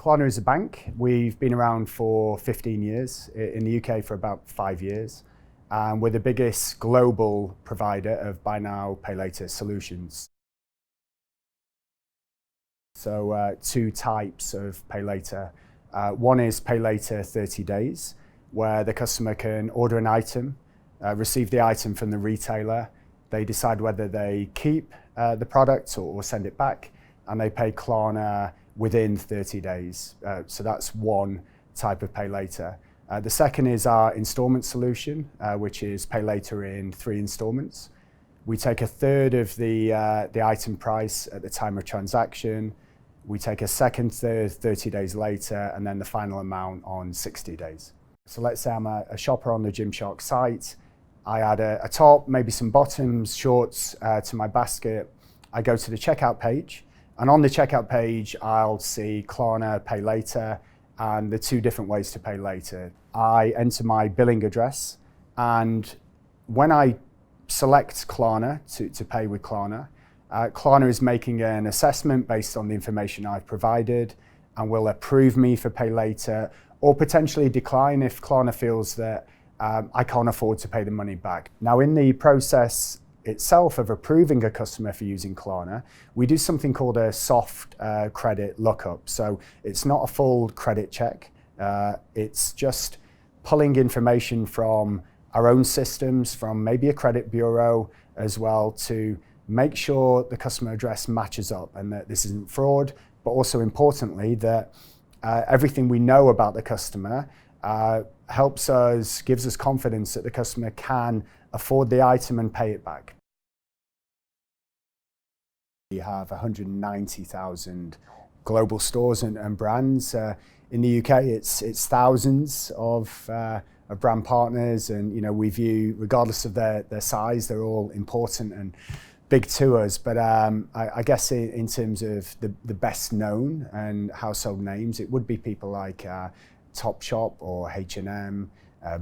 Klarna is a bank. We've been around for 15 years, in the UK for about 5 years. And we're the biggest global provider of buy now, pay later solutions. So two types of pay later. One is pay later 30 days, where the customer can order an item, receive the item from the retailer. They decide whether they keep the product or send it back, and they pay Klarna within 30 days. So that's one type of pay later. The second is our installment solution, which is pay later in 3 installments. We take a third of the item price at the time of transaction. We take a second third 30 days later, and then the final amount on 60 days. So let's say I'm a shopper on the Gymshark site. I add a top, maybe some bottoms, shorts to my basket. I go to the checkout page, and on the checkout page, I'll see Klarna Pay Later and the 2 different ways to pay later. I enter my billing address, and when I select Klarna to pay with Klarna, Klarna is making an assessment based on the information I've provided and will approve me for pay later or potentially decline if Klarna feels that I can't afford to pay the money back. Now, in the process itself of approving a customer for using Klarna, we do something called a soft credit lookup. So it's not a full credit check. It's just pulling information from our own systems, from maybe a credit bureau as well, to make sure the customer address matches up and that this isn't fraud, but also importantly that everything we know about the customer gives us confidence that the customer can afford the item and pay it back. We have 190,000 global stores and brands. In the UK, it's thousands of brand partners, and we view, regardless of their size, they're all important and big to us. But I guess in terms of the best known and household names, it would be people like Topshop or H&M,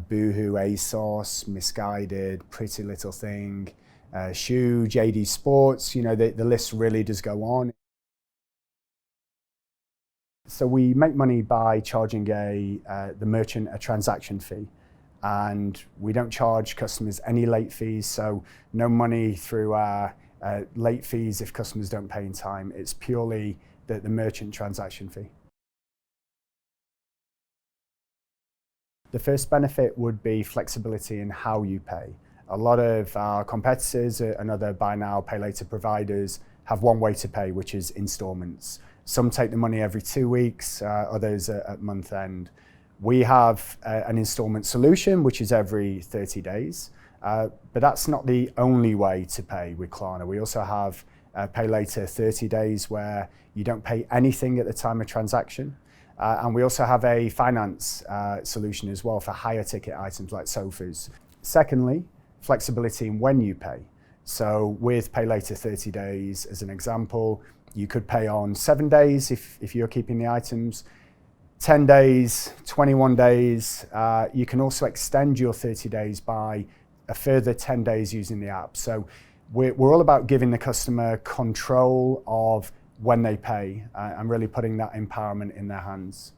Boohoo, ASOS, Misguided, Pretty Little Thing, Shoe, JD Sports. The list really does go on. So we make money by charging the merchant a transaction fee, and we don't charge customers any late fees, so no money through our late fees if customers don't pay in time. It's purely the merchant transaction fee. The first benefit would be flexibility in how you pay. A lot of our competitors and other buy now, pay later providers have one way to pay, which is installments. Some take the money every 2 weeks, others at month end. We have an installment solution, which is every 30 days, but that's not the only way to pay with Klarna. We also have pay later 30 days where you don't pay anything at the time of transaction. And we also have a finance solution as well for higher ticket items like sofas. Secondly, flexibility in when you pay. So with pay later 30 days, as an example, you could pay on 7 days if you're keeping the items, 10 days, 21 days. You can also extend your 30 days by a further 10 days using the app. So we're all about giving the customer control of when they pay and really putting that empowerment in their hands.